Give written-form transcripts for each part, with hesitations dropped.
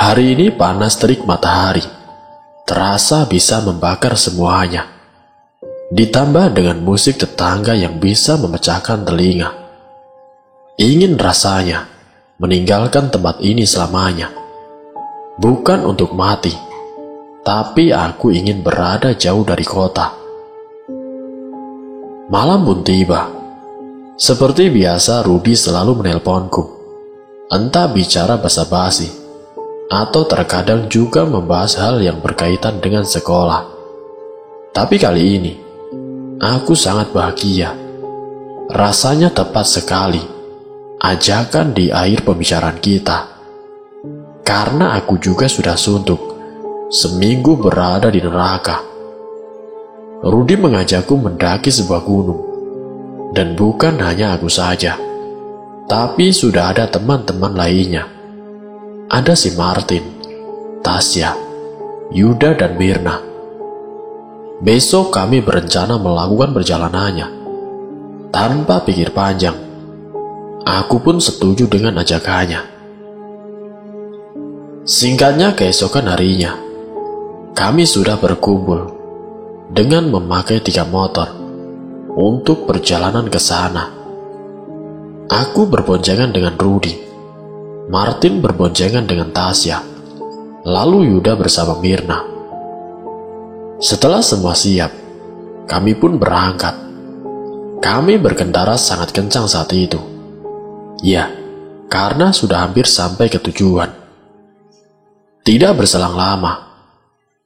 Hari ini panas terik matahari, terasa bisa membakar semuanya. Ditambah dengan musik tetangga yang bisa memecahkan telinga. Ingin rasanya meninggalkan tempat ini selamanya. Bukan untuk mati, tapi aku ingin berada jauh dari kota. Malam pun tiba. Seperti biasa, Rudi selalu menelponku. Entah bicara basa-basi, atau terkadang juga membahas hal yang berkaitan dengan sekolah. Tapi kali ini, aku sangat bahagia. Rasanya tepat sekali ajakan di akhir pembicaraan kita. Karena aku juga sudah suntuk, seminggu berada di neraka. Rudi mengajakku mendaki sebuah gunung. Dan bukan hanya aku saja, tapi sudah ada teman-teman lainnya. Ada si Martin, Tasya, Yuda, dan Mirna. Besok kami berencana melakukan perjalanannya. Tanpa pikir panjang, aku pun setuju dengan ajakannya. Singkatnya, keesokan harinya, kami sudah berkumpul dengan memakai 3 motor untuk perjalanan ke sana. Aku berboncengan dengan Rudi, Martin berboncengan dengan Tasya, lalu Yuda bersama Mirna. Setelah semua siap, kami pun berangkat. Kami berkendara sangat kencang saat itu. Ya, karena sudah hampir sampai ke tujuan. Tidak berselang lama,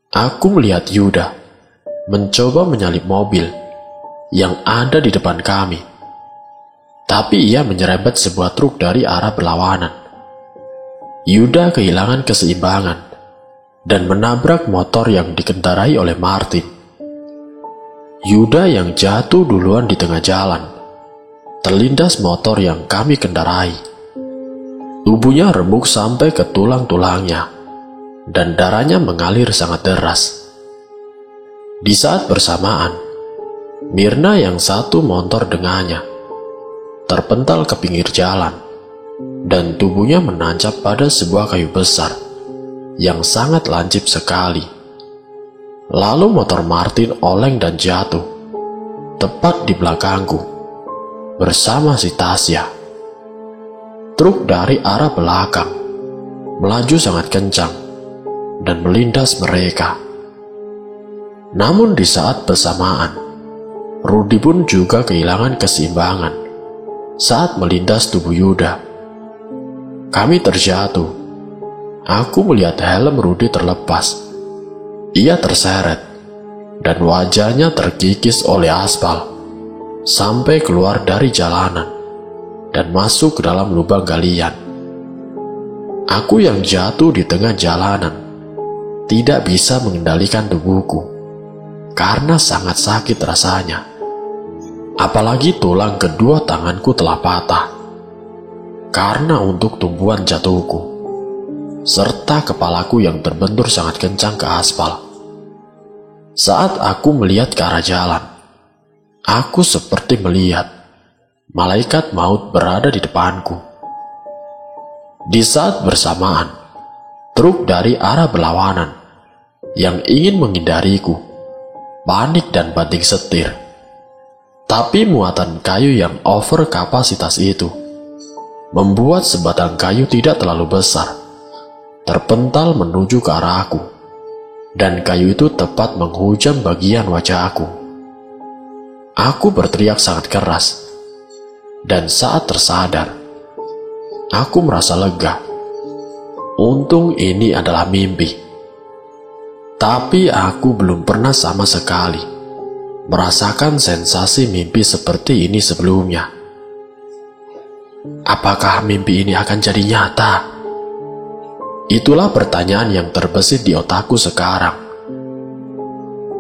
aku melihat Yuda mencoba menyalip mobil yang ada di depan kami. Tapi ia menyerempet sebuah truk dari arah berlawanan. Yuda kehilangan keseimbangan dan menabrak motor yang dikendarai oleh Martin. Yuda yang jatuh duluan di tengah jalan terlindas motor yang kami kendarai. Tubuhnya remuk sampai ke tulang-tulangnya dan darahnya mengalir sangat deras. Di saat bersamaan, Mirna yang satu motor dengannya terpental ke pinggir jalan dan tubuhnya menancap pada sebuah kayu besar yang sangat lancip sekali. Lalu motor Martin oleng dan jatuh tepat di belakangku bersama si Tasya. Truk dari arah belakang melaju sangat kencang dan melindas mereka. Namun di saat bersamaan, Rudi pun juga kehilangan keseimbangan saat melindas tubuh Yuda. Kami terjatuh. Aku melihat helm Rudi terlepas. Ia terseret dan wajahnya terkikis oleh aspal sampai keluar dari jalanan dan masuk ke dalam lubang galian. Aku yang jatuh di tengah jalanan tidak bisa mengendalikan tubuhku karena sangat sakit rasanya. Apalagi tulang kedua tanganku telah patah karena untuk tumpuan jatuhku, serta kepalaku yang terbentur sangat kencang ke aspal. Saat aku melihat ke arah jalan, aku seperti melihat malaikat maut berada di depanku. Di saat bersamaan, truk dari arah berlawanan yang ingin menghindariku panik dan banting setir. Tapi muatan kayu yang over kapasitas itu membuat sebatang kayu tidak terlalu besar terpental menuju ke arahku, dan kayu itu tepat menghujam bagian wajahku. Aku berteriak sangat keras, dan saat tersadar, aku merasa lega. Untung ini adalah mimpi. Tapi aku belum pernah sama sekali merasakan sensasi mimpi seperti ini sebelumnya. Apakah mimpi ini akan jadi nyata? Itulah pertanyaan yang terbesit di otakku sekarang.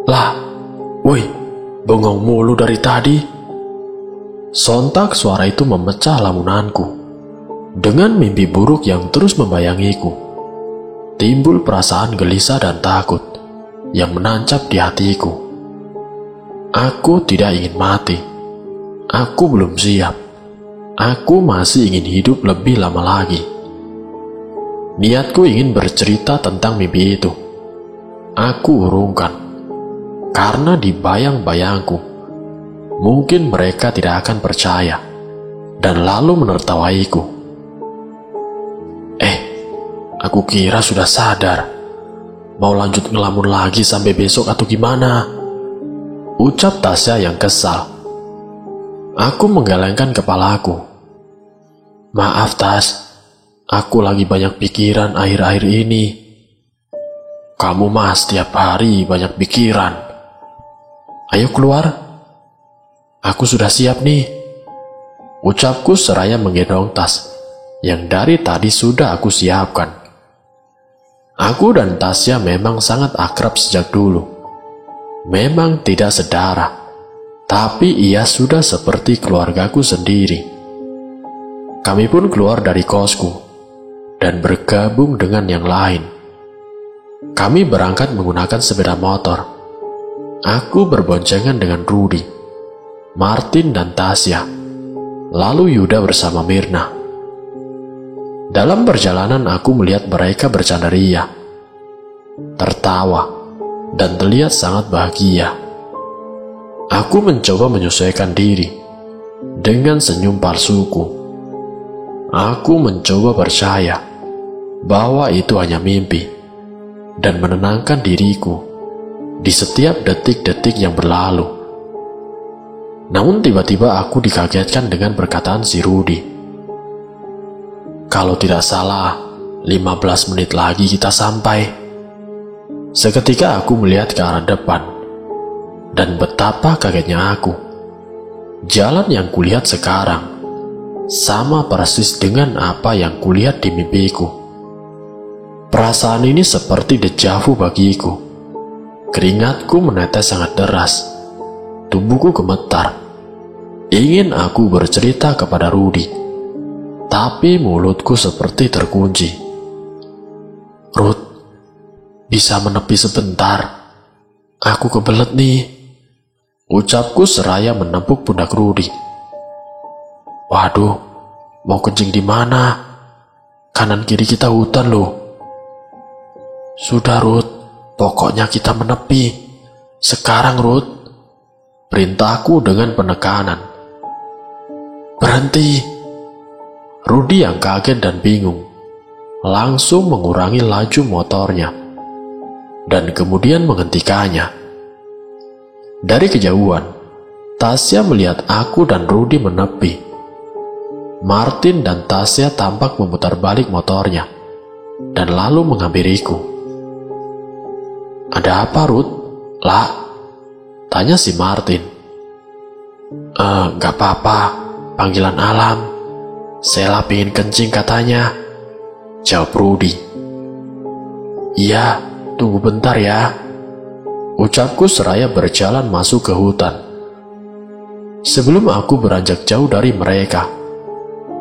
Lah, woi, bengong mulu dari tadi. Sontak suara itu memecah lamunanku. Dengan mimpi buruk yang terus membayangiku, timbul perasaan gelisah dan takut yang menancap di hatiku. Aku tidak ingin mati. Aku belum siap. Aku masih ingin hidup lebih lama lagi. Niatku ingin bercerita tentang mimpi itu. Aku urungkan, karena di bayang-bayangku, mungkin mereka tidak akan percaya, dan lalu menertawaiku. Aku kira sudah sadar. Mau lanjut ngelamun lagi sampai besok atau gimana? Ucap Tasya yang kesal. Aku menggelengkan kepalaku. Maaf Tas, aku lagi banyak pikiran akhir-akhir ini. Kamu mah setiap hari banyak pikiran. Ayo keluar. Aku sudah siap nih. Ucapku seraya menggendong tas yang dari tadi sudah aku siapkan. Aku dan Tasya memang sangat akrab sejak dulu. Memang tidak sedarah, tapi ia sudah seperti keluargaku sendiri. Kami pun keluar dari kosku dan bergabung dengan yang lain. Kami berangkat menggunakan sepeda motor. Aku berboncengan dengan Rudy, Martin dan Tasya, lalu Yuda bersama Mirna. Dalam perjalanan aku melihat mereka bercanda ria, tertawa, dan terlihat sangat bahagia. Aku mencoba menyesuaikan diri dengan senyum palsuku. Aku mencoba percaya bahwa itu hanya mimpi dan menenangkan diriku di setiap detik-detik yang berlalu. Namun tiba-tiba aku dikagetkan dengan perkataan si Rudy. Kalau tidak salah, 15 menit lagi kita sampai. Seketika aku melihat ke arah depan, dan betapa kagetnya aku. Jalan yang kulihat sekarang sama persis dengan apa yang kulihat di mimpiku. Perasaan ini seperti dejavu bagiku. Keringatku menetes sangat deras. Tubuhku gemetar. Ingin aku bercerita kepada Rudy, tapi mulutku seperti terkunci. Ruth, bisa menepi sebentar? Aku kebelet nih. Ucapku seraya menepuk pundak Rudy. Waduh, mau kencing di mana? Kanan kiri kita hutan loh. Sudah Ruth, pokoknya kita menepi. Sekarang Ruth, perintahku dengan penekanan. Berhenti. Rudy yang kaget dan bingung langsung mengurangi laju motornya dan kemudian menghentikannya. Dari kejauhan, Tasya melihat aku dan Rudy menepi. Martin dan Tasya tampak memutar balik motornya dan lalu menghampiriku. Ada apa Ruth? Lah? Tanya si Martin. Gak apa-apa, panggilan alam. Sela pingin kencing katanya, jawab Rudy. Iya, tunggu bentar ya. Ucapku seraya berjalan masuk ke hutan. Sebelum aku beranjak jauh dari mereka,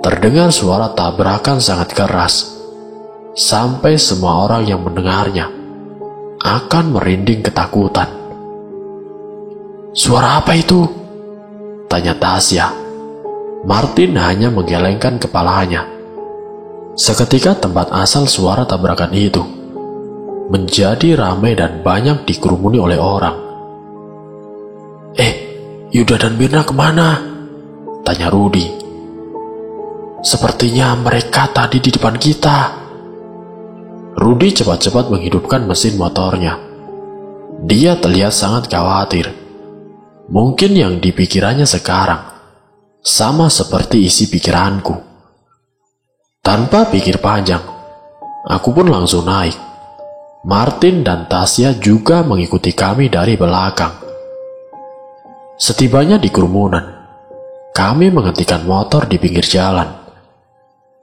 terdengar suara tabrakan sangat keras, sampai semua orang yang mendengarnya akan merinding ketakutan. Suara apa itu? Tanya Tasya. Martin hanya menggelengkan kepalanya. Seketika tempat asal suara tabrakan itu menjadi ramai dan banyak dikerumuni oleh orang. Yuda dan Mirna kemana? Tanya Rudy. Sepertinya mereka tadi di depan kita. Rudy cepat-cepat menghidupkan mesin motornya. Dia terlihat sangat khawatir. Mungkin yang dipikirannya sekarang sama seperti isi pikiranku. Tanpa pikir panjang, aku pun langsung naik. Martin dan Tasya juga mengikuti kami dari belakang. Setibanya di kerumunan, kami menghentikan motor di pinggir jalan.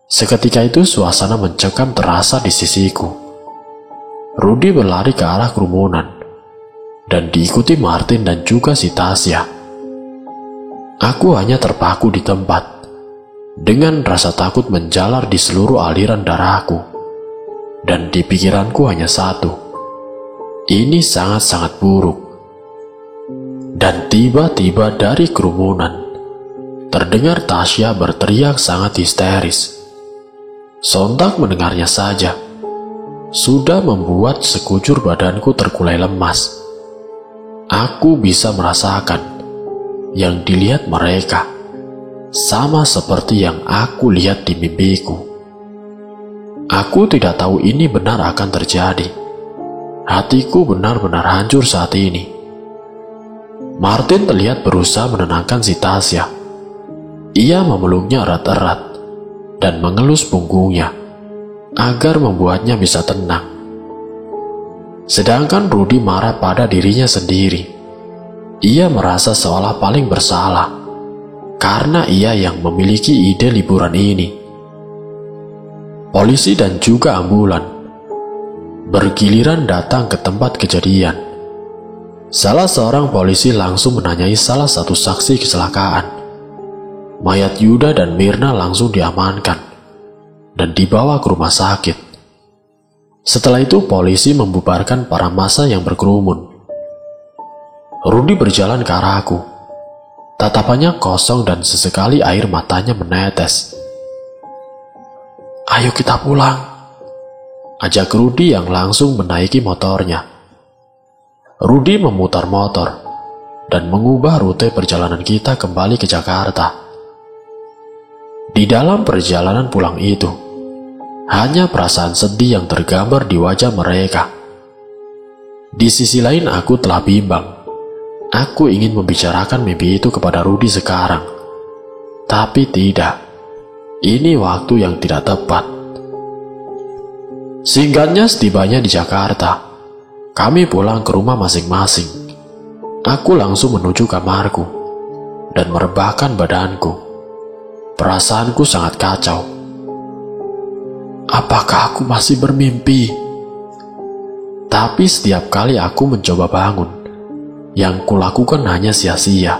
Seketika itu suasana mencekam terasa di sisiku. Rudy berlari ke arah kerumunan dan diikuti Martin dan juga si Tasya. Aku hanya terpaku di tempat, dengan rasa takut menjalar di seluruh aliran darahku. Dan di pikiranku hanya satu, ini sangat-sangat buruk. Dan tiba-tiba dari kerumunan, terdengar Tasya berteriak sangat histeris. Sontak mendengarnya saja sudah membuat sekujur badanku terkulai lemas. Aku bisa merasakan yang dilihat mereka sama seperti yang aku lihat di mimpiku. Aku tidak tahu ini benar akan terjadi. Hatiku benar-benar hancur saat ini. Martin terlihat berusaha menenangkan si Tasya. Ia memeluknya erat-erat dan mengelus punggungnya agar membuatnya bisa tenang. Sedangkan Rudy marah pada dirinya sendiri. Ia merasa seolah paling bersalah karena ia yang memiliki ide liburan ini. Polisi dan juga ambulan bergiliran datang ke tempat kejadian. Salah seorang polisi langsung menanyai salah satu saksi kecelakaan. Mayat Yuda dan Mirna langsung diamankan dan dibawa ke rumah sakit. Setelah itu polisi membubarkan para massa yang berkerumun. Rudy berjalan ke arahku. Tatapannya kosong dan sesekali air matanya menetes. "Ayo kita pulang," ajak Rudy yang langsung menaiki motornya. Rudy memutar motor dan mengubah rute perjalanan kita kembali ke Jakarta. Di dalam perjalanan pulang itu, hanya perasaan sedih yang tergambar di wajah mereka. Di sisi lain aku telah bimbang. Aku ingin membicarakan mimpi itu kepada Rudy sekarang. Tapi tidak. Ini waktu yang tidak tepat. Singkatnya, setibanya di Jakarta, kami pulang ke rumah masing-masing. Aku langsung menuju kamarku dan merebahkan badanku. Perasaanku sangat kacau. Apakah aku masih bermimpi? Tapi setiap kali aku mencoba bangun, yang kulakukan hanya sia-sia.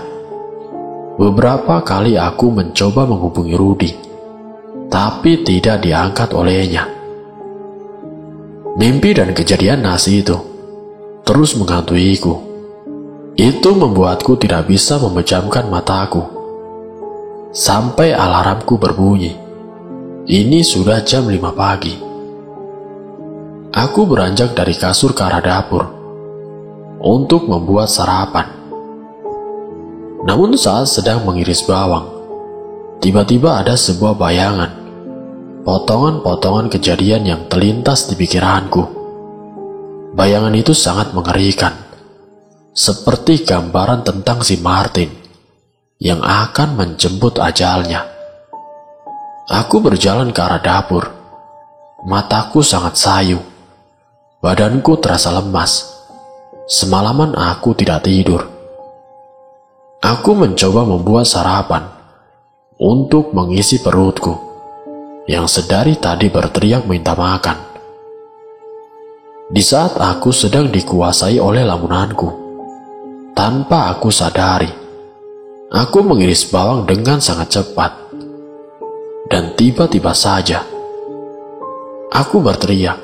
Beberapa kali aku mencoba menghubungi Rudy, tapi tidak diangkat olehnya. Mimpi dan kejadian nasi itu terus menghantuiku. Itu membuatku tidak bisa memejamkan mataku. Sampai alarmku berbunyi. Ini sudah jam 5 pagi. Aku beranjak dari kasur ke arah dapur untuk membuat sarapan. Namun saat sedang mengiris bawang, tiba-tiba ada sebuah bayangan, potongan-potongan kejadian yang terlintas di pikiranku. Bayangan itu sangat mengerikan, seperti gambaran tentang si Martin yang akan menjemput ajalnya. Aku berjalan ke arah dapur. Mataku sangat sayu. Badanku terasa lemas. Semalaman aku tidak tidur. Aku mencoba membuat sarapan untuk mengisi perutku yang sedari tadi berteriak minta makan. Di saat aku sedang dikuasai oleh lamunanku, tanpa aku sadari, aku mengiris bawang dengan sangat cepat. Dan tiba-tiba saja, aku berteriak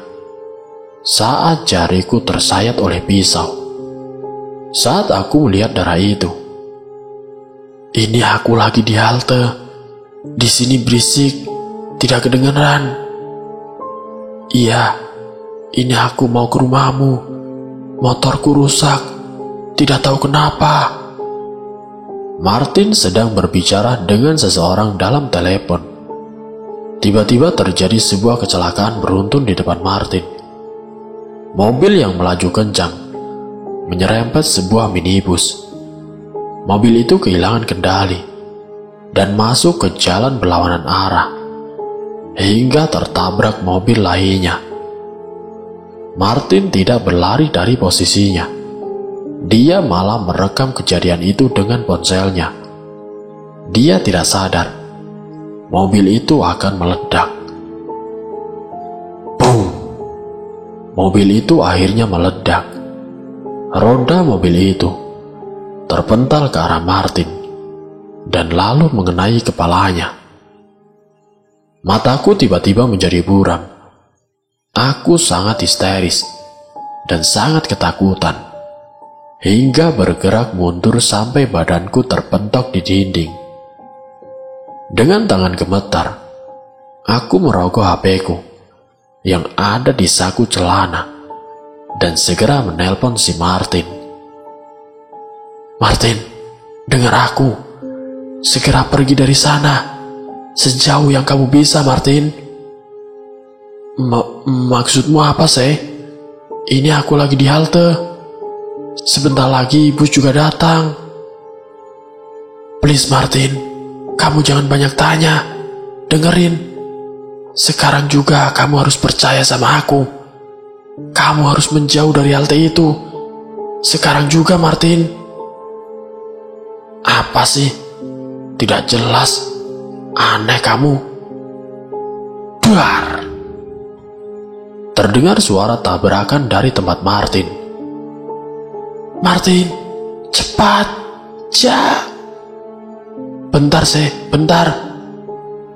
saat jariku tersayat oleh pisau. Saat aku melihat darah itu, ini aku lagi di halte. Di sini berisik, tidak kedengaran. Iya, ini aku mau ke rumahmu. Motorku rusak, tidak tahu kenapa. Martin sedang berbicara dengan seseorang dalam telepon. Tiba-tiba terjadi sebuah kecelakaan beruntun di depan Martin. Mobil yang melaju kencang menyerempet sebuah minibus. Mobil itu kehilangan kendali dan masuk ke jalan berlawanan arah hingga tertabrak mobil lainnya. Martin tidak berlari dari posisinya. Dia malah merekam kejadian itu dengan ponselnya. Dia tidak sadar mobil itu akan meledak. Boom! Mobil itu akhirnya meledak. Roda mobil itu terpental ke arah Martin dan lalu mengenai kepalanya. Mataku tiba-tiba menjadi buram. Aku sangat histeris dan sangat ketakutan hingga bergerak mundur sampai badanku terpentok di dinding. Dengan tangan gemetar, Aku merogoh HP-ku yang ada di saku celana dan segera menelpon si Martin. Martin, dengar aku. Segera pergi dari sana. Sejauh yang kamu bisa, Martin. Maksudmu apa sih? Ini aku lagi di halte. Sebentar lagi bus juga datang. Please Martin, kamu jangan banyak tanya. Dengerin. Sekarang juga kamu harus percaya sama aku. Kamu harus menjauh dari halte itu. Sekarang juga Martin. Apa sih? Tidak jelas. Aneh kamu. Duar. Terdengar suara tabrakan dari tempat Martin. Martin, cepat. Bentar sih, bentar.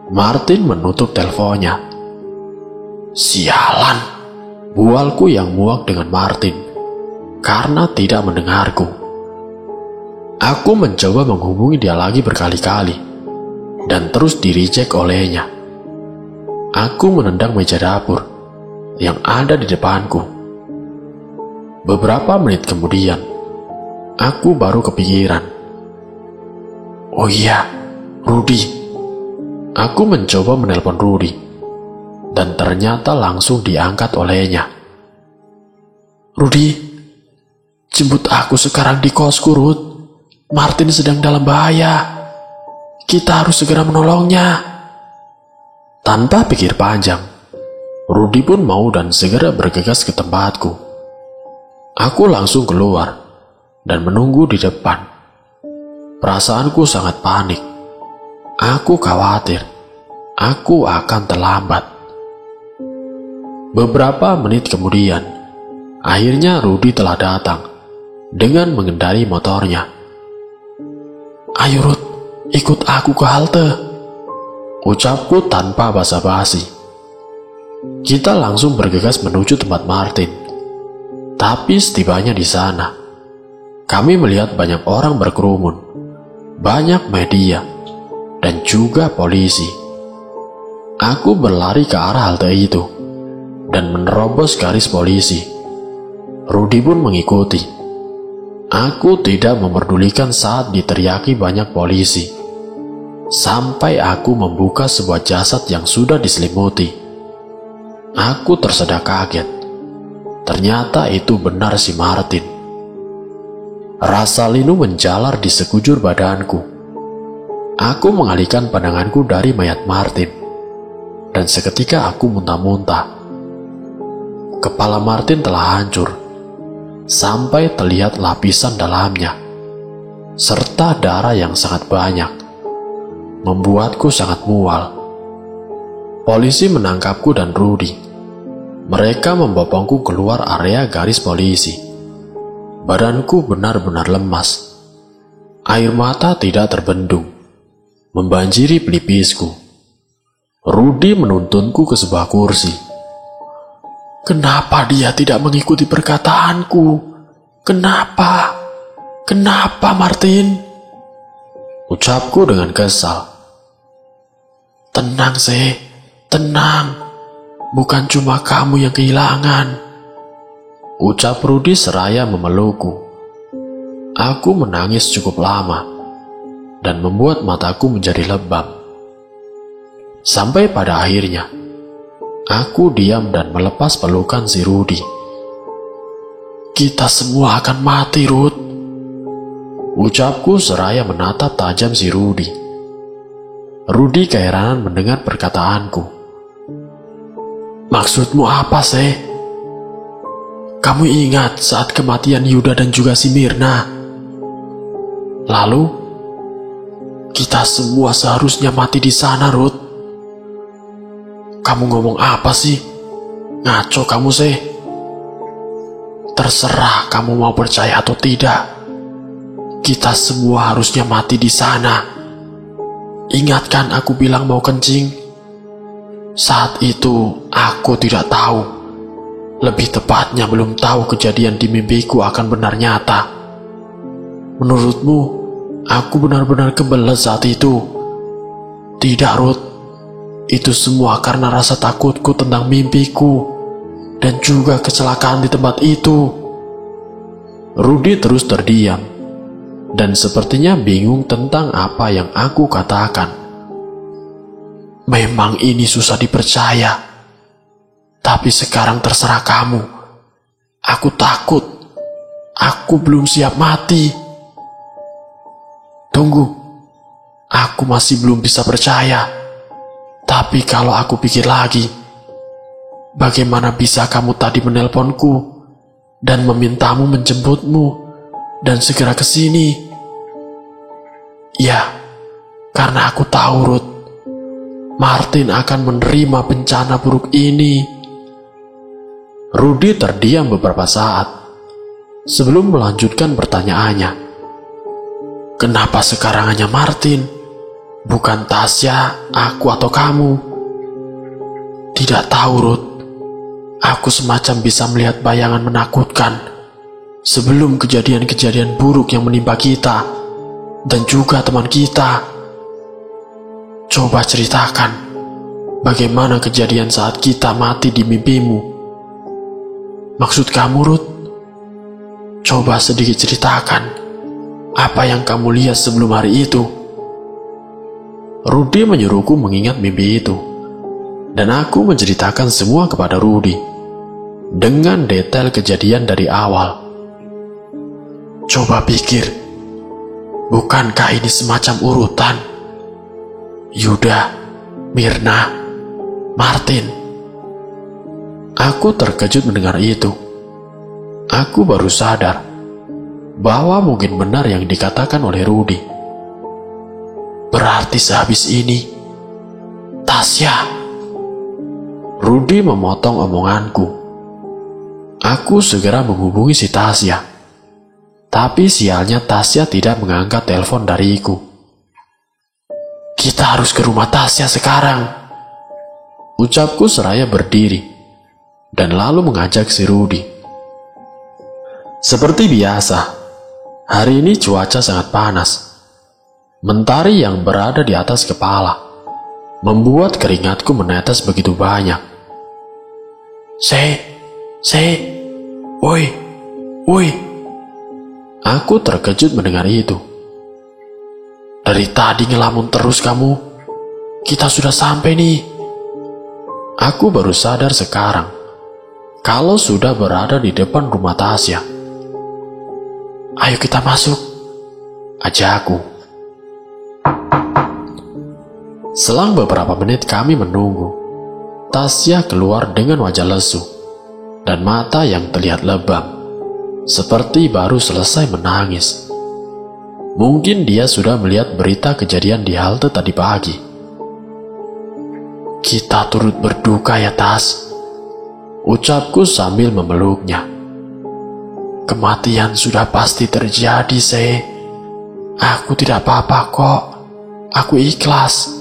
Martin menutup teleponnya. Sialan. Bualku yang muak dengan Martin karena tidak mendengarku. Aku mencoba menghubungi dia lagi berkali-kali dan terus di-reject olehnya. Aku menendang meja dapur yang ada di depanku. Beberapa menit kemudian, aku baru kepikiran. Oh iya, Rudy. Aku mencoba menelpon Rudy dan ternyata langsung diangkat olehnya. Rudy, jemput aku sekarang di kosku, Ruth. Martin sedang dalam bahaya. Kita harus segera menolongnya. Tanpa pikir panjang, Rudy pun mau dan segera bergegas ke tempatku. Aku langsung keluar dan menunggu di depan. Perasaanku sangat panik. Aku khawatir aku akan terlambat. Beberapa menit kemudian, akhirnya Rudy telah datang dengan mengendarai motornya. Ayo Ruth, ikut aku ke halte, ucapku tanpa basa-basi. Kita langsung bergegas menuju tempat Martin. Tapi setibanya di sana, kami melihat banyak orang berkerumun, banyak media, dan juga polisi. Aku berlari ke arah halte itu dan menerobos garis polisi. Rudy pun mengikuti. Aku tidak memperdulikan saat diteriaki banyak polisi, sampai aku membuka sebuah jasad yang sudah diselimuti. Aku tersedak kaget. Ternyata itu benar si Martin. Rasa linu menjalar di sekujur badanku. Aku mengalihkan pandanganku dari mayat Martin, dan seketika aku muntah-muntah. Kepala Martin telah hancur, sampai terlihat lapisan dalamnya, serta darah yang sangat banyak, membuatku sangat mual. Polisi menangkapku dan Rudy. Mereka membopongku keluar area garis polisi. Badanku benar-benar lemas. Air mata tidak terbendung, membanjiri pelipisku. Rudy menuntunku ke sebuah kursi. Kenapa dia tidak mengikuti perkataanku? Kenapa? Kenapa, Martin? Ucapku dengan kesal. Tenang, sih. Tenang. Bukan cuma kamu yang kehilangan. Ucap Rudy seraya memelukku. Aku menangis cukup lama dan membuat mataku menjadi lebam. Sampai pada akhirnya, aku diam dan melepas pelukan si Rudy. Kita semua akan mati, Ruth. Ucapku seraya menatap tajam si Rudy. Rudy keheranan mendengar perkataanku. Maksudmu apa sih? Kamu ingat saat kematian Yuda dan juga si Mirna? Lalu, kita semua seharusnya mati di sana, Ruth. Kamu ngomong apa sih? Ngaco kamu sih. Terserah kamu mau percaya atau tidak. Kita semua harusnya mati di sana. Ingatkan aku bilang mau kencing? Saat itu aku tidak tahu. Lebih tepatnya belum tahu kejadian di mimpiku akan benar nyata. Menurutmu, aku benar-benar kebelet saat itu? Tidak, Ruth. Itu semua karena rasa takutku tentang mimpiku dan juga kecelakaan di tempat itu. Rudy terus terdiam dan sepertinya bingung tentang apa yang aku katakan. Memang ini susah dipercaya, tapi sekarang terserah kamu. Aku takut. Aku belum siap mati. Tunggu, aku masih belum bisa percaya. Tapi kalau aku pikir lagi, bagaimana bisa kamu tadi menelponku dan memintamu menjemputmu dan segera ke sini? Ya, karena aku tahu, Ruth, Martin akan menerima bencana buruk ini. Rudy terdiam beberapa saat sebelum melanjutkan pertanyaannya. Kenapa sekarang hanya Martin? Bukan Tasya, aku atau kamu? Tidak tahu, Ruth. Aku semacam bisa melihat bayangan menakutkan sebelum kejadian-kejadian buruk yang menimpa kita dan juga teman kita. Coba ceritakan bagaimana kejadian saat kita mati di mimpimu. Maksud kamu, Ruth? Coba sedikit ceritakan apa yang kamu lihat sebelum hari itu. Rudy menyuruhku mengingat mimpi itu, dan aku menceritakan semua kepada Rudy dengan detail kejadian dari awal. Coba pikir, bukankah ini semacam urutan? Yuda, Mirna, Martin. Aku terkejut mendengar itu. Aku baru sadar bahwa mungkin benar yang dikatakan oleh Rudy. Berarti sehabis ini, Tasya. Rudy memotong omonganku. Aku segera menghubungi si Tasya. Tapi sialnya Tasya tidak mengangkat telepon dariku. Kita harus ke rumah Tasya sekarang, ucapku seraya berdiri dan lalu mengajak si Rudy. Seperti biasa, hari ini cuaca sangat panas. Mentari yang berada di atas kepala membuat keringatku menetes begitu banyak. Woi. Aku terkejut mendengar itu. Dari tadi ngelamun terus kamu. Kita sudah sampai nih. Aku baru sadar sekarang kalau sudah berada di depan rumah Tasya. Ayo kita masuk, ajakku. Selang beberapa menit kami menunggu. Tasya keluar dengan wajah lesu dan mata yang terlihat lebam, seperti baru selesai menangis. Mungkin dia sudah melihat berita kejadian di halte tadi pagi. Kita turut berduka ya, Tas, ucapku sambil memeluknya. Kematian sudah pasti terjadi, Aku tidak apa-apa kok. Aku ikhlas.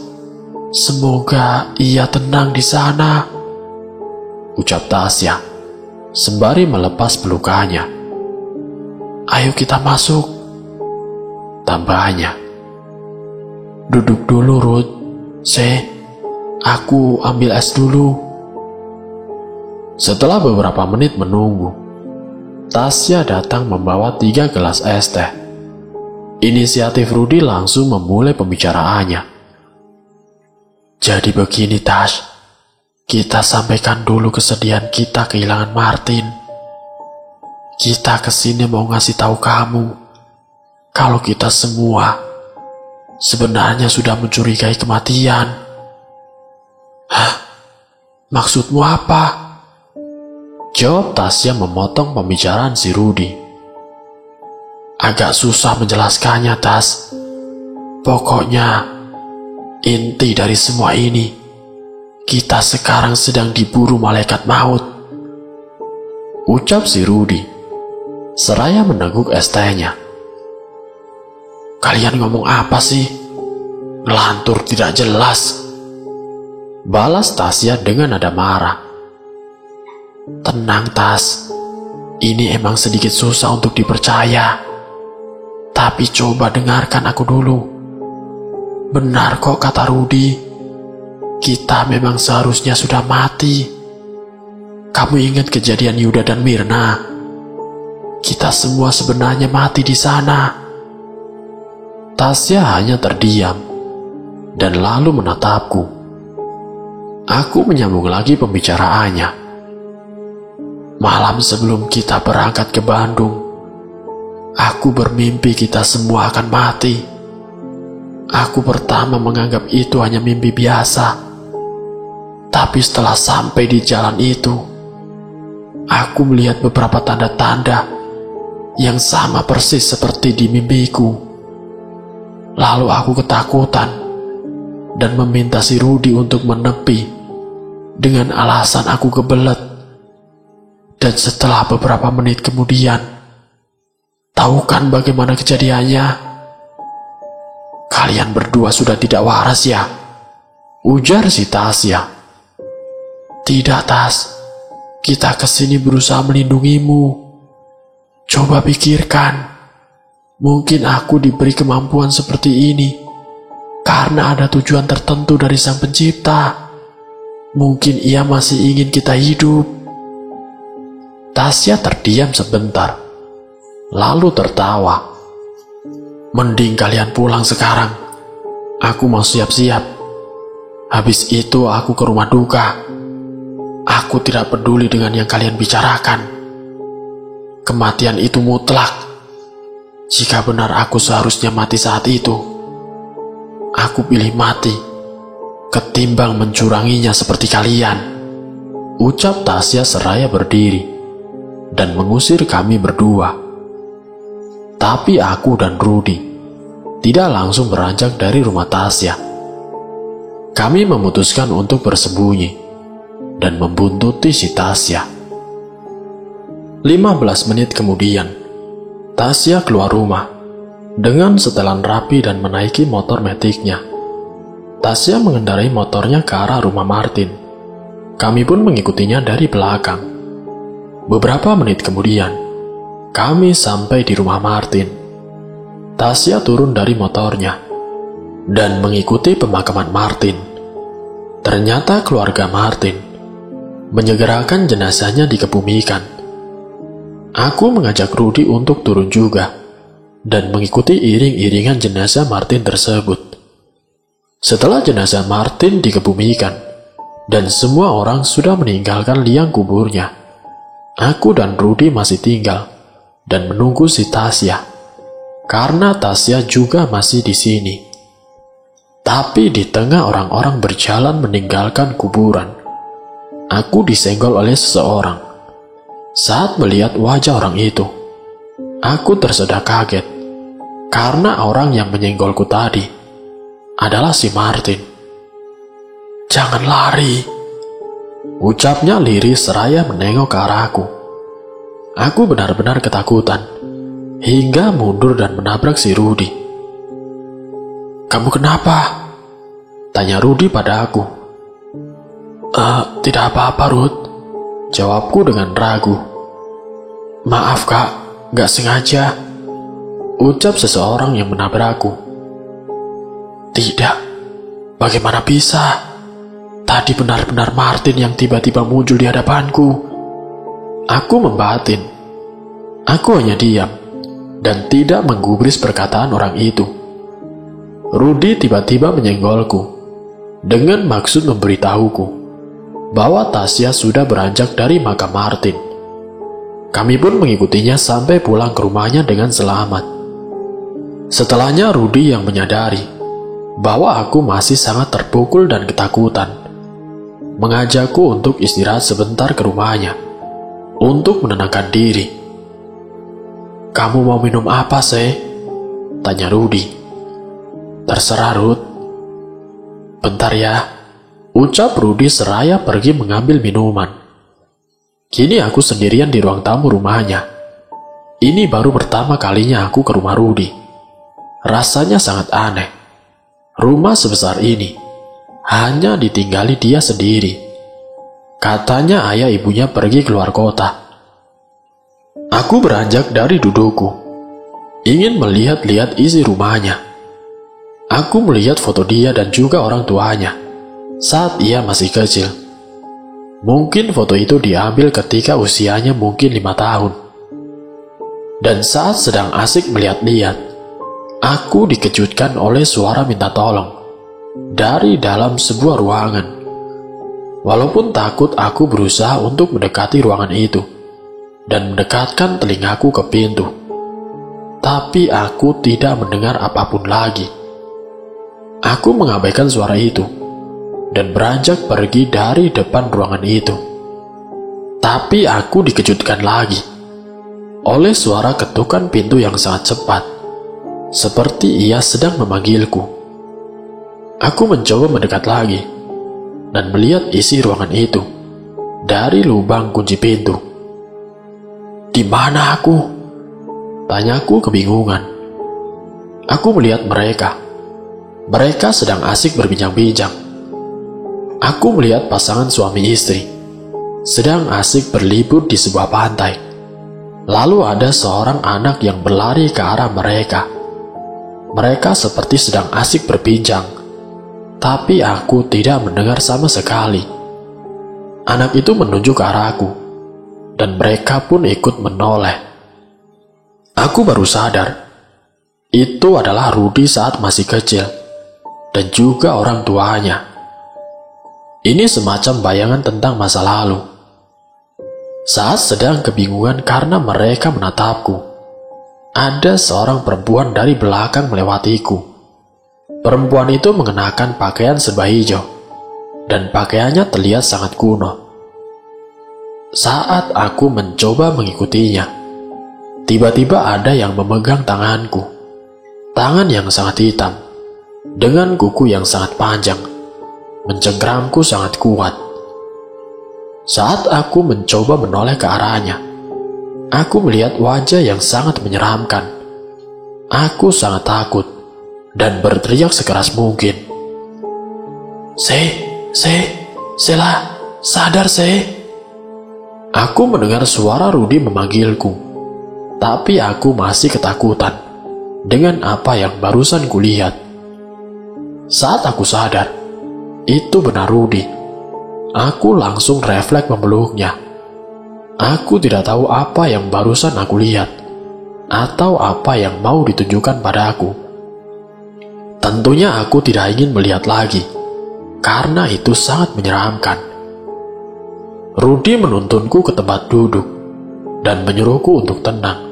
Semoga ia tenang di sana, ucap Tasya sembari melepas pelukannya. Ayo kita masuk, tambahnya. Duduk dulu, Ruth. Aku ambil es dulu. Setelah beberapa menit menunggu, Tasya datang membawa 3 gelas es teh. Inisiatif Rudy langsung memulai pembicaraannya. Jadi begini, Tas. Kita sampaikan dulu kesedihan kita kehilangan Martin. Kita kesini mau ngasih tahu kamu kalau kita semua sebenarnya sudah mencurigai kematian. Hah? Maksudmu apa? Jawab Tasya memotong pembicaraan si Rudy. Agak susah menjelaskannya, Tas. Pokoknya inti dari semua ini, kita sekarang sedang diburu malaikat maut, ucap si Rudy seraya meneguk es tehnya. Kalian ngomong apa sih? Ngelantur tidak jelas, balas Tasya dengan nada marah. Tenang, Tas. Ini emang sedikit susah untuk dipercaya. Tapi coba dengarkan aku dulu. Benar kok kata Rudy. Kita memang seharusnya sudah mati. Kamu ingat kejadian Yuda dan Mirna? Kita semua sebenarnya mati di sana. Tasya hanya terdiam dan lalu menatapku. Aku menyambung lagi pembicaraannya. Malam sebelum kita berangkat ke Bandung, aku bermimpi kita semua akan mati. Aku pertama menganggap itu hanya mimpi biasa. Tapi setelah sampai di jalan itu, aku melihat beberapa tanda-tanda yang sama persis seperti di mimpiku. Lalu aku ketakutan dan meminta si Rudi untuk menepi dengan alasan aku kebelet. Dan setelah beberapa menit kemudian, tahu kan bagaimana kejadiannya? Kalian berdua sudah tidak waras ya? Ujar si Tasya. Tidak, Tas. Kita kesini berusaha melindungimu. Coba pikirkan. Mungkin aku diberi kemampuan seperti ini karena ada tujuan tertentu dari Sang Pencipta. Mungkin ia masih ingin kita hidup. Tasya terdiam sebentar, lalu tertawa. Mending kalian pulang sekarang. Aku mau siap-siap. Habis itu aku ke rumah duka. Aku tidak peduli dengan yang kalian bicarakan. Kematian itu mutlak. Jika benar aku seharusnya mati saat itu, aku pilih mati ketimbang mencuranginya seperti kalian. Ucap Tasya seraya berdiri dan mengusir kami berdua. Tapi aku dan Rudi tidak langsung beranjak dari rumah Tasya. Kami memutuskan untuk bersembunyi dan membuntuti si Tasya. 15 menit kemudian, Tasya keluar rumah dengan setelan rapi dan menaiki motor metiknya. Tasya mengendarai motornya ke arah rumah Martin. Kami pun mengikutinya dari belakang. Beberapa menit kemudian, kami sampai di rumah Martin. Tasya turun dari motornya dan mengikuti pemakaman Martin. Ternyata keluarga Martin menyegerakan jenazahnya dikebumikan. Aku mengajak Rudi untuk turun juga dan mengikuti iring-iringan jenazah Martin tersebut. Setelah jenazah Martin dikebumikan dan semua orang sudah meninggalkan liang kuburnya, aku dan Rudi masih tinggal dan menunggu si Tasya, karena Tasya juga masih di sini. Tapi di tengah orang-orang berjalan meninggalkan kuburan, aku disenggol oleh seseorang. Saat melihat wajah orang itu, aku tersedak kaget karena orang yang menyenggolku tadi adalah si Martin. "Jangan lari," ucapnya lirih seraya menengok ke arahku. Aku benar-benar ketakutan hingga mundur dan menabrak si Rudi. "Kamu kenapa?" tanya Rudi pada aku. Tidak apa-apa, Rud," jawabku dengan ragu. "Maaf, Kak, gak sengaja," ucap seseorang yang menabrakku. "Tidak, bagaimana bisa? Tadi benar-benar Martin yang tiba-tiba muncul di hadapanku." Aku membatin. Aku hanya diam dan tidak menggubris perkataan orang itu. Rudi tiba-tiba menyenggolku dengan maksud memberitahuku bahwa Tasya sudah beranjak dari makam Martin. Kami pun mengikutinya sampai pulang ke rumahnya dengan selamat. Setelahnya Rudi yang menyadari bahwa aku masih sangat terpukul dan ketakutan, mengajakku untuk istirahat sebentar ke rumahnya untuk menenangkan diri. "Kamu mau minum apa, sih?" tanya Rudi. "Terserah, Rud." "Bentar ya," ucap Rudi seraya pergi mengambil minuman. Kini aku sendirian di ruang tamu rumahnya. Ini baru pertama kalinya aku ke rumah Rudi. Rasanya sangat aneh. Rumah sebesar ini hanya ditinggali dia sendiri. Katanya ayah ibunya pergi keluar kota. Aku beranjak dari dudukku, ingin melihat-lihat isi rumahnya. Aku melihat foto dia dan juga orang tuanya. saat ia masih kecil. Mungkin foto itu diambil ketika usianya mungkin 5 tahun. Dan saat sedang asik melihat-lihat, aku dikejutkan oleh suara minta tolong dari dalam sebuah ruangan. Walaupun takut, aku berusaha untuk mendekati ruangan itu dan mendekatkan telingaku ke pintu. Tapi aku tidak mendengar apapun lagi. Aku mengabaikan suara itu dan beranjak pergi dari depan ruangan itu. Tapi aku dikejutkan lagi oleh suara ketukan pintu yang sangat cepat, seperti ia sedang memanggilku. Aku mencoba mendekat lagi dan melihat isi ruangan itu dari lubang kunci pintu. Di mana aku? Tanyaku kebingungan. Aku melihat mereka. Mereka sedang asik berbincang-bincang. Aku melihat pasangan suami istri sedang asik berlibur di sebuah pantai. Lalu ada seorang anak yang berlari ke arah mereka. Mereka seperti sedang asik berbincang, tapi aku tidak mendengar sama sekali. Anak itu menunjuk ke arahku, dan mereka pun ikut menoleh. Aku baru sadar, itu adalah Rudy saat masih kecil, dan juga orang tuanya. Ini semacam bayangan tentang masa lalu. Saat sedang kebingungan karena mereka menatapku, ada seorang perempuan dari belakang melewatiku. Perempuan itu mengenakan pakaian serba hijau, dan pakaiannya terlihat sangat kuno. Saat aku mencoba mengikutinya, tiba-tiba ada yang memegang tanganku. Tangan yang sangat hitam, dengan kuku yang sangat panjang, mencengkeramku sangat kuat. Saat aku mencoba menoleh ke arahnya, aku melihat wajah yang sangat menyeramkan. Aku sangat takut dan berteriak sekeras mungkin. Sela, sadar, Aku mendengar suara Rudy memanggilku, tapi aku masih ketakutan dengan apa yang barusan kulihat. Saat aku sadar, itu benar Rudy. Aku langsung refleks memeluknya. Aku tidak tahu apa yang barusan aku lihat, atau apa yang mau ditunjukkan padaku. Tentunya aku tidak ingin melihat lagi, karena itu sangat menyeramkan. Rudy menuntunku ke tempat duduk, dan menyuruhku untuk tenang.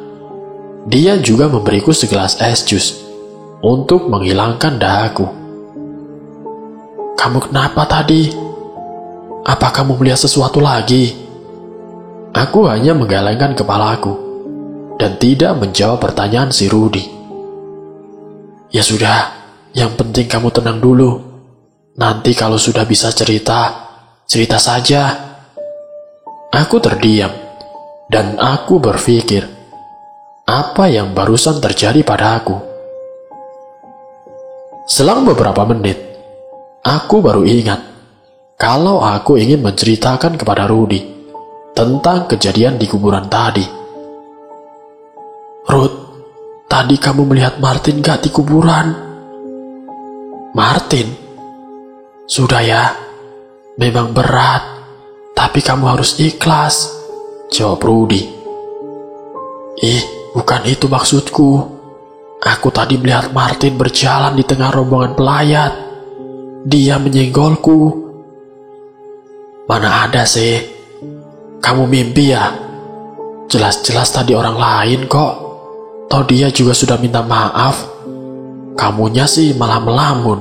Dia juga memberiku segelas es jus, untuk menghilangkan dahaku. Kamu kenapa tadi? Apa kamu melihat sesuatu lagi? Aku hanya menggelengkan kepalaku, dan tidak menjawab pertanyaan si Rudy. Ya sudah, yang penting kamu tenang dulu. Nanti kalau sudah bisa cerita saja. Aku terdiam, dan aku berpikir, apa yang barusan terjadi padaku? Selang beberapa menit, aku baru ingat kalau aku ingin menceritakan kepada Rudy tentang kejadian di kuburan tadi. Ruth, tadi kamu melihat Martin gak di kuburan? Martin? Sudah ya, memang berat, tapi kamu harus ikhlas, jawab Rudy. Bukan itu maksudku. Aku tadi melihat Martin berjalan di tengah rombongan pelayat. Dia menyenggolku. Mana ada sih? Kamu mimpi ya? Jelas-jelas tadi orang lain kok. Toh dia juga sudah minta maaf. Kamunya sih malah melamun.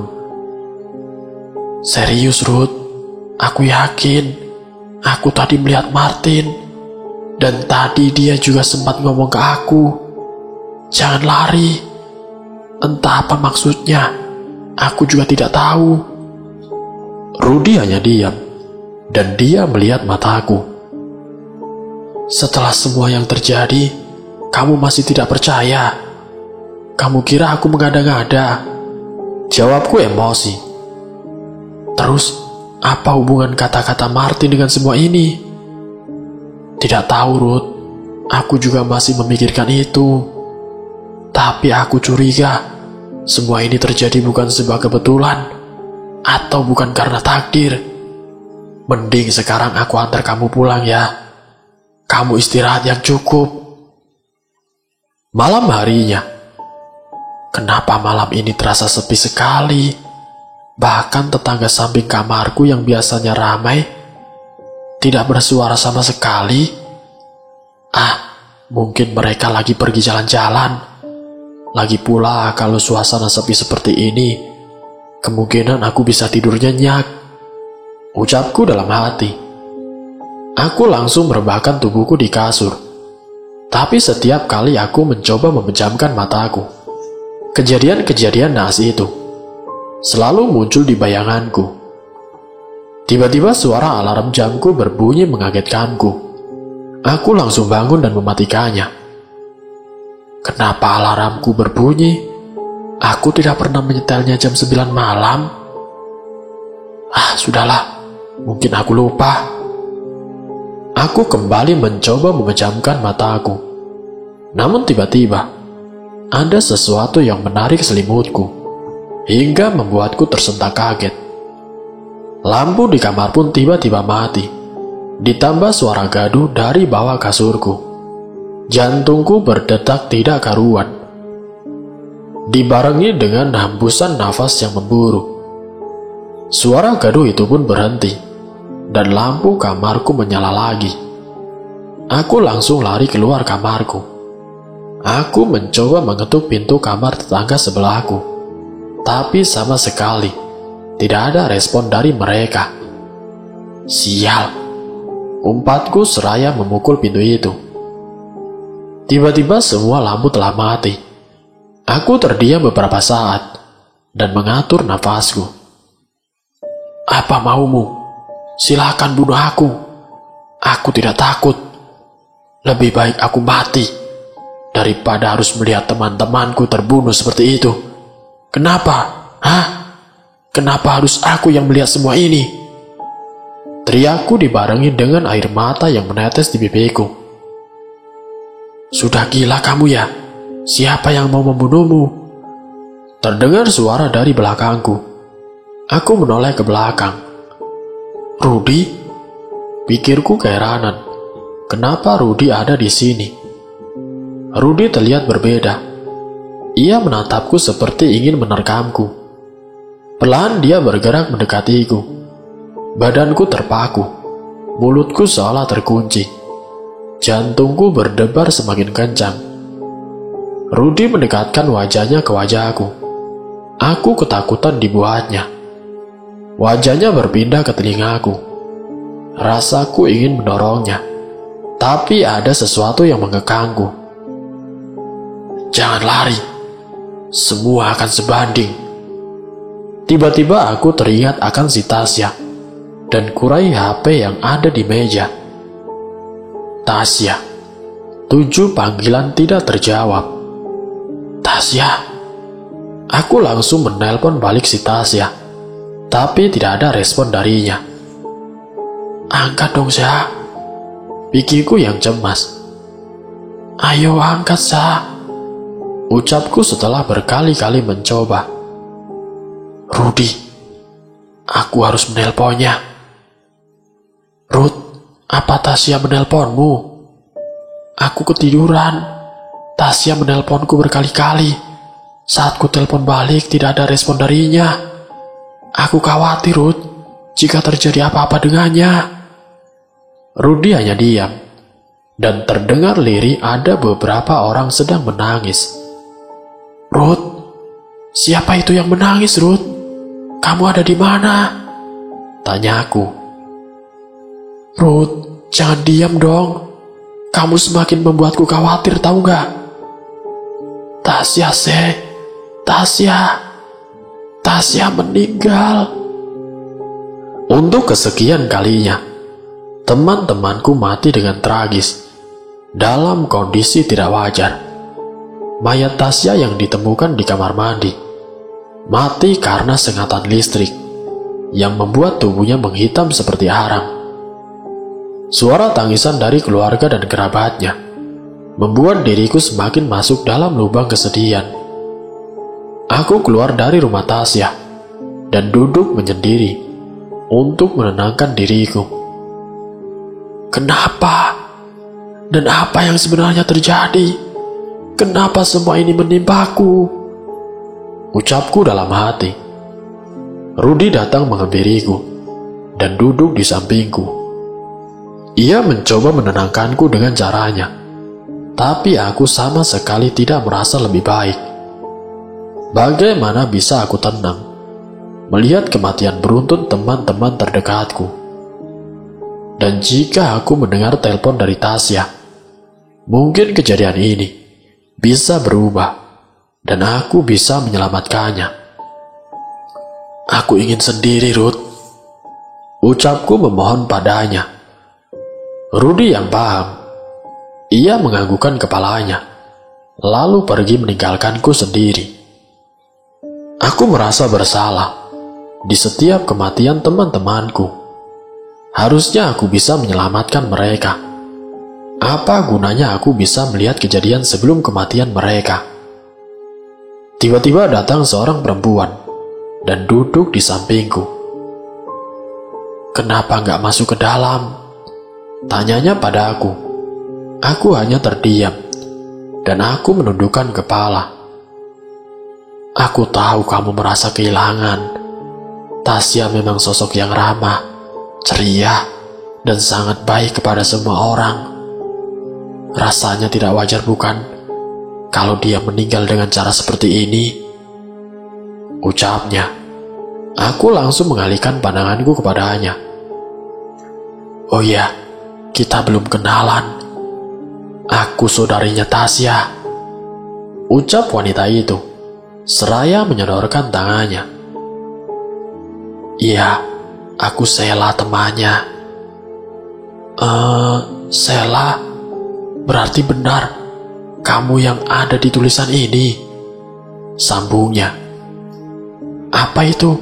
Serius, Ruth. Aku yakin. Aku tadi melihat Martin. Dan tadi dia juga sempat ngomong ke aku. Jangan lari. Entah apa maksudnya. Aku juga tidak tahu. Rudy hanya diam. Dan dia melihat mataku. Setelah semua yang terjadi, kamu masih tidak percaya. Kamu kira aku mengada-ngada. Jawabku emosi. Terus, apa hubungan kata-kata Martin dengan semua ini? Tidak tahu, Ruth. Aku juga masih memikirkan itu. Tapi aku curiga, semua ini terjadi bukan sebuah kebetulan. Atau bukan karena takdir? Mending sekarang aku antar kamu pulang ya. Kamu istirahat yang cukup. Malam harinya. Kenapa malam ini terasa sepi sekali? Bahkan tetangga samping kamarku yang biasanya ramai tidak bersuara sama sekali. Mungkin mereka lagi pergi jalan-jalan. Lagi pula kalau suasana sepi seperti ini, kemungkinan aku bisa tidur nyenyak, ucapku dalam hati. Aku langsung merebahkan tubuhku di kasur. Tapi setiap kali aku mencoba memejamkan mataku, kejadian-kejadian naas itu selalu muncul di bayanganku. Tiba-tiba suara alarm jamku berbunyi mengagetkanku. Aku langsung bangun dan mematikannya. Kenapa alarmku berbunyi? Aku tidak pernah menyetelnya jam 9 malam. Sudahlah, mungkin aku lupa. Aku kembali mencoba memejamkan mataku. Namun tiba-tiba, ada sesuatu yang menarik selimutku, hingga membuatku tersentak kaget. Lampu di kamar pun tiba-tiba mati. Ditambah suara gaduh dari bawah kasurku. Jantungku berdetak tidak karuan, dibarengi dengan hembusan nafas yang memburu. Suara gaduh itu pun berhenti, dan lampu kamarku menyala lagi. Aku langsung lari keluar kamarku. Aku mencoba mengetuk pintu kamar tetangga sebelahku, tapi sama sekali tidak ada respon dari mereka. Sial! Umpatku seraya memukul pintu itu. Tiba-tiba semua lampu telah mati. Aku terdiam beberapa saat dan mengatur nafasku. Apa maumu? Silakan bunuh aku. Aku tidak takut. Lebih baik aku mati daripada harus melihat teman-temanku terbunuh seperti itu. Kenapa? Kenapa harus aku yang melihat semua ini? Teriakku dibarengi dengan air mata yang menetes di pipiku. Sudah gila kamu ya? Siapa yang mau membunuhmu? Terdengar suara dari belakangku. Aku menoleh ke belakang. Rudy? Pikirku keheranan. Kenapa Rudy ada di sini? Rudy terlihat berbeda. Ia menatapku seperti ingin menerkamku. Perlahan dia bergerak mendekatiku. Badanku terpaku, mulutku seolah terkunci. Jantungku berdebar semakin kencang. Rudy mendekatkan wajahnya ke wajahku. Aku ketakutan dibuatnya. Wajahnya berpindah ke telingaku. Rasaku ingin mendorongnya, tapi ada sesuatu yang mengekangku. Jangan lari, semua akan sebanding. Tiba-tiba aku teringat akan si Tasya dan kurai HP yang ada di meja. Tasya. 7 panggilan tidak terjawab. Tasya. Aku langsung menelpon balik si Tasya, tapi tidak ada respon darinya. Angkat dong, Syah. Pikirku yang cemas. Ayo angkat, Syah. Ucapku setelah berkali-kali mencoba. Rudy, aku harus menelponnya. Ruth, apa Tasya menelponmu? Aku ketiduran. Tasya menelponku berkali-kali. Saat ku telepon balik tidak ada respon darinya. Aku khawatir, Ruth, jika terjadi apa-apa dengannya. Rudy hanya diam, dan terdengar lirih ada beberapa orang sedang menangis. Ruth, siapa itu yang menangis, Ruth? Kamu ada di mana? Tanyaku. Ruth, jangan diam dong. Kamu semakin membuatku khawatir, tahu gak? Tasya, Tasya meninggal. Untuk kesekian kalinya, teman-temanku mati dengan tragis, dalam kondisi tidak wajar. Mayat Tasya yang ditemukan di kamar mandi, mati karena sengatan listrik, yang membuat tubuhnya menghitam seperti arang. Suara tangisan dari keluarga dan kerabatnya membuat diriku semakin masuk dalam lubang kesedihan. Aku keluar dari rumah Tasya dan duduk menyendiri untuk menenangkan diriku. Kenapa? Dan apa yang sebenarnya terjadi? Kenapa semua ini menimpaku? Ucapku dalam hati. Rudy datang menghampiriku dan duduk di sampingku. Ia mencoba menenangkanku dengan caranya, tapi aku sama sekali tidak merasa lebih baik. Bagaimana bisa aku tenang melihat kematian beruntun teman-teman terdekatku? Dan jika aku mendengar telepon dari Tasya, mungkin kejadian ini bisa berubah dan aku bisa menyelamatkannya. Aku ingin sendiri, Ruth. Ucapku memohon padanya. Rudy yang paham. Ia menganggukkan kepalanya, lalu pergi meninggalkanku sendiri. Aku merasa bersalah di setiap kematian teman-temanku. Harusnya aku bisa menyelamatkan mereka. Apa gunanya aku bisa melihat kejadian sebelum kematian mereka? Tiba-tiba datang seorang perempuan dan duduk di sampingku. Kenapa nggak masuk ke dalam? Tanyanya pada aku. Aku hanya terdiam dan aku menundukkan kepala. Aku tahu kamu merasa kehilangan. Tasya memang sosok yang ramah, ceria, dan sangat baik kepada semua orang. Rasanya tidak wajar bukan kalau dia meninggal dengan cara seperti ini? Ucapnya. Aku langsung mengalihkan pandanganku kepadanya. Oh iya, kita belum kenalan. Aku saudarinya Tasya. Ucap wanita itu, seraya menyodorkan tangannya. Iya, aku Sheila temannya. Sheila, berarti benar kamu yang ada di tulisan ini, sambungnya. Apa itu?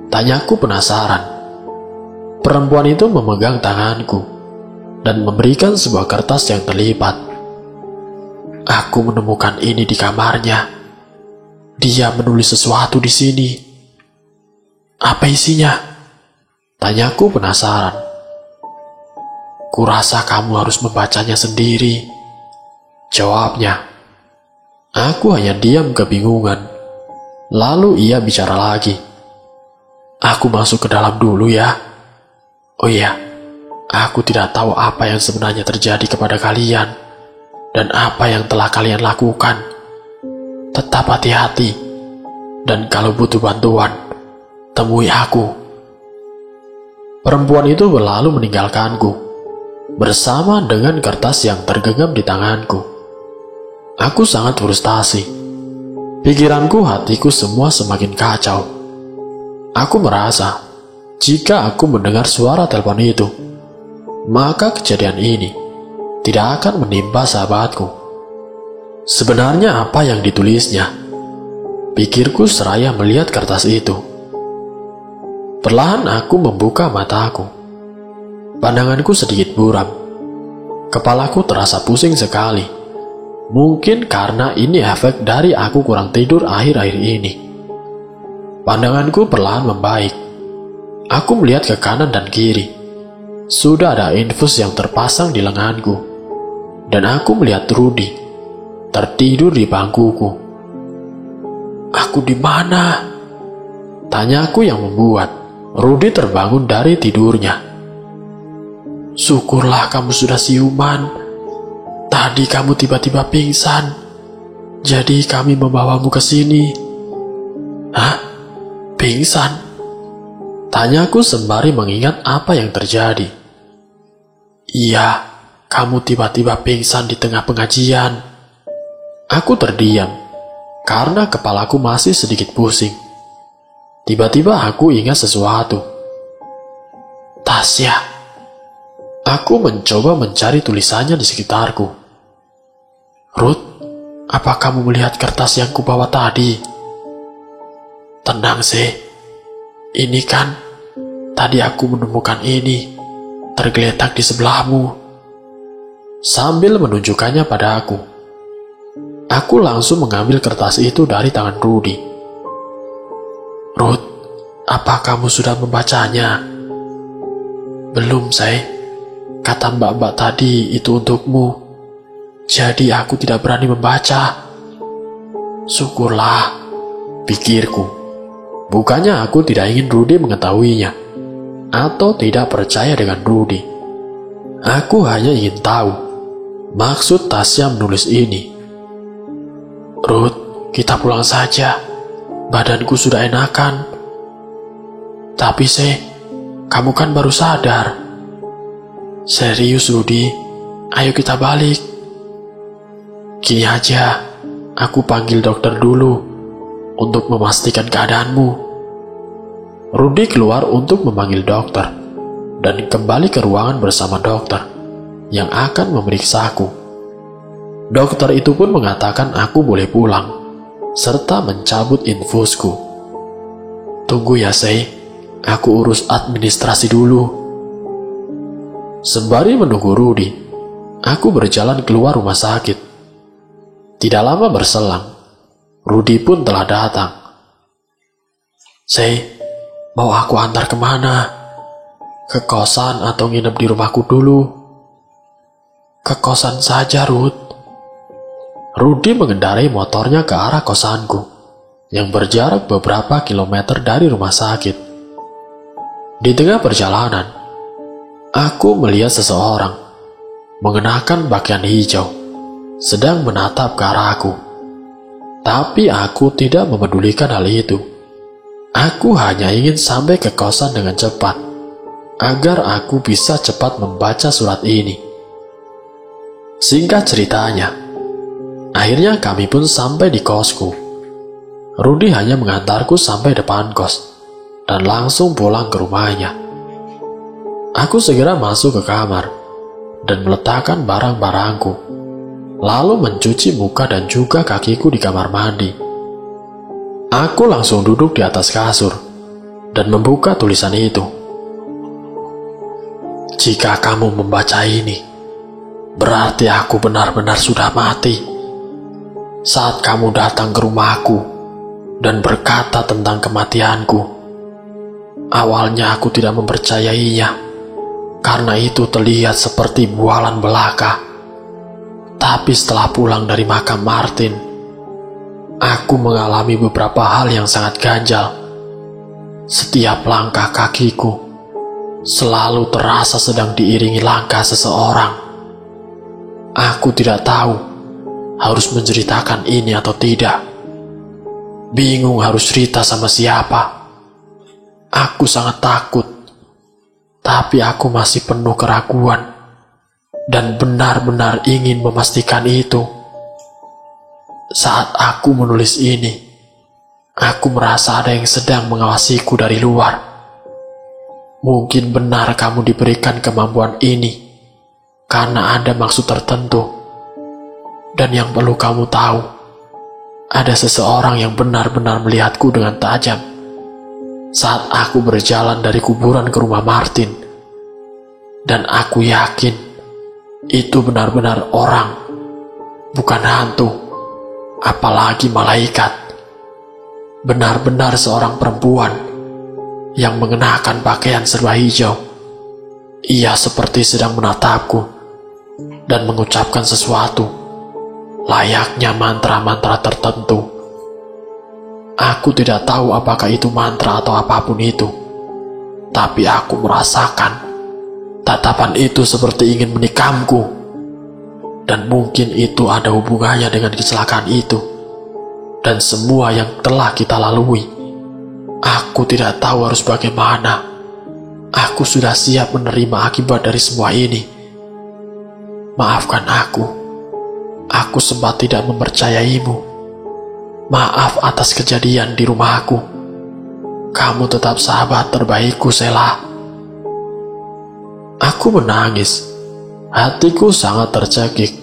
Tanyaku penasaran. Perempuan itu memegang tanganku dan memberikan sebuah kertas yang terlipat. Aku menemukan ini di kamarnya. Dia menulis sesuatu di sini. Apa isinya? Tanyaku penasaran. Kurasa kamu harus membacanya sendiri, jawabnya. Aku hanya diam kebingungan. Lalu ia bicara lagi. Aku masuk ke dalam dulu ya. Oh iya, aku tidak tahu apa yang sebenarnya terjadi kepada kalian dan apa yang telah kalian lakukan. Tetap hati-hati, dan kalau butuh bantuan, temui aku. Perempuan itu berlalu meninggalkanku, bersama dengan kertas yang tergenggam di tanganku. Aku sangat frustasi. Pikiranku, hatiku semua semakin kacau. Aku merasa, jika aku mendengar suara telepon itu, maka kejadian ini tidak akan menimpa sahabatku. Sebenarnya apa yang ditulisnya? Pikirku seraya melihat kertas itu. Perlahan aku membuka mataku. Pandanganku sedikit buram. Kepalaku terasa pusing sekali. Mungkin karena ini efek dari aku kurang tidur akhir-akhir ini. Pandanganku perlahan membaik. Aku melihat ke kanan dan kiri. Sudah ada infus yang terpasang di lenganku. Dan aku melihat Rudy tertidur di bangkuku. Aku di mana? Tanyaku yang membuat Rudy terbangun dari tidurnya. Syukurlah kamu sudah siuman. Tadi kamu tiba-tiba pingsan. Jadi kami membawamu ke sini. Hah? Pingsan? Tanyaku sembari mengingat apa yang terjadi. Iya, kamu tiba-tiba pingsan di tengah pengajian. Aku terdiam, karena kepalaku masih sedikit pusing. Tiba-tiba aku ingat sesuatu. Tasya. Aku mencoba mencari tulisannya di sekitarku. Ruth, apa kamu melihat kertas yang kubawa tadi? Tenang sih. Ini kan, tadi aku menemukan ini, tergeletak di sebelahmu. Sambil menunjukkannya pada aku. Aku langsung mengambil kertas itu dari tangan Rudy. Ruth, Apa kamu sudah membacanya? Belum, Say. Kata mbak-mbak tadi itu untukmu. Jadi aku tidak berani membaca. Syukurlah, pikirku. Bukannya aku tidak ingin Rudy mengetahuinya, atau tidak percaya dengan Rudy. Aku hanya ingin tahu maksud Tasya menulis ini. Ruth, kita pulang saja. Badanku sudah enakan. Tapi kamu kan baru sadar. Serius Rudy, ayo kita balik. Gini aja, aku panggil dokter dulu untuk memastikan keadaanmu. Rudy keluar untuk memanggil dokter dan kembali ke ruangan bersama dokter yang akan memeriksaku. Dokter itu pun mengatakan aku boleh pulang serta mencabut infusku. Tunggu ya, aku urus administrasi dulu. Sembari menunggu Rudy, aku berjalan keluar rumah sakit. Tidak lama berselang, Rudy pun telah datang. Mau aku antar kemana? Ke kosan atau nginep di rumahku dulu? Ke kosan saja, Ruth. Rudy mengendarai motornya ke arah kosanku, yang berjarak beberapa kilometer dari rumah sakit. Di tengah perjalanan, aku melihat seseorang mengenakan pakaian hijau sedang menatap ke arahku. Tapi aku tidak memedulikan hal itu. Aku hanya ingin sampai ke kosan dengan cepat, agar aku bisa cepat membaca surat ini. Singkat ceritanya, akhirnya kami pun sampai di kosku. Rudy hanya mengantarku sampai depan kos dan langsung pulang ke rumahnya. Aku segera masuk ke kamar dan meletakkan barang-barangku, lalu mencuci muka dan juga kakiku di kamar mandi. Aku langsung duduk di atas kasur dan membuka tulisan itu. Jika kamu membaca ini, berarti aku benar-benar sudah mati. Saat kamu datang ke rumahku dan berkata tentang kematianku, awalnya aku tidak mempercayainya, karena itu terlihat seperti bualan belaka. Tapi setelah pulang dari makam Martin, aku mengalami beberapa hal yang sangat ganjal. Setiap langkah kakiku selalu terasa sedang diiringi langkah seseorang. Aku tidak tahu harus menceritakan ini atau tidak. Bingung harus cerita sama siapa. Aku sangat takut, tapi aku masih penuh keraguan dan benar-benar ingin memastikan itu. Saat aku menulis ini, aku merasa ada yang sedang mengawasiku dari luar. Mungkin benar kamu diberikan kemampuan ini karena ada maksud tertentu. Dan yang perlu kamu tahu, ada seseorang yang benar-benar melihatku dengan tajam saat aku berjalan dari kuburan ke rumah Martin. Dan aku yakin itu benar-benar orang, bukan hantu, apalagi malaikat. Benar-benar seorang perempuan yang mengenakan pakaian serba hijau. Ia seperti sedang menatapku dan mengucapkan sesuatu, layaknya mantra-mantra tertentu. Aku tidak tahu apakah itu mantra atau apapun itu, tapi aku merasakan tatapan itu seperti ingin menikamku. Dan mungkin itu ada hubungannya dengan kecelakaan itu dan semua yang telah kita lalui. Aku tidak tahu harus bagaimana. Aku sudah siap menerima akibat dari semua ini. Maafkan aku. Aku sempat tidak mempercayaimu. Maaf atas kejadian di rumahku. Kamu tetap sahabat terbaikku, Sheila. Aku menangis. Hatiku sangat tercekik.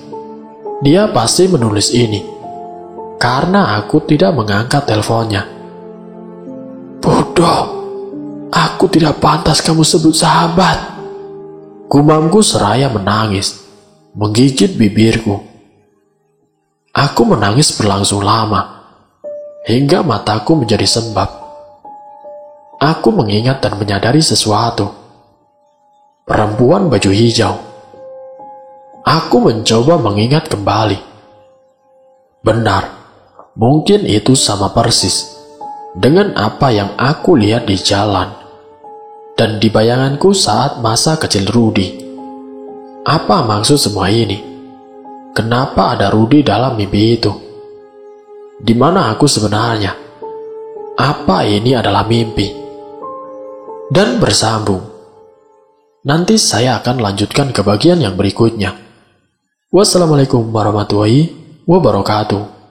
Dia pasti menulis ini karena aku tidak mengangkat teleponnya. Bodoh, aku tidak pantas kamu sebut sahabat. Gumamku seraya menangis, menggigit bibirku. Aku menangis berlangsung lama, hingga mataku menjadi sembab. aku mengingat dan menyadari sesuatu. Perempuan baju hijau. Aku mencoba mengingat kembali. Benar, mungkin itu sama persis dengan apa yang aku lihat di jalan dan di bayanganku saat masa kecil Rudy. Apa maksud semua ini? Kenapa ada Rudy dalam mimpi itu? Di mana aku sebenarnya? Apa ini adalah mimpi? Dan bersambung. Nanti saya akan lanjutkan ke bagian yang berikutnya. Wassalamualaikum warahmatullahi wabarakatuh.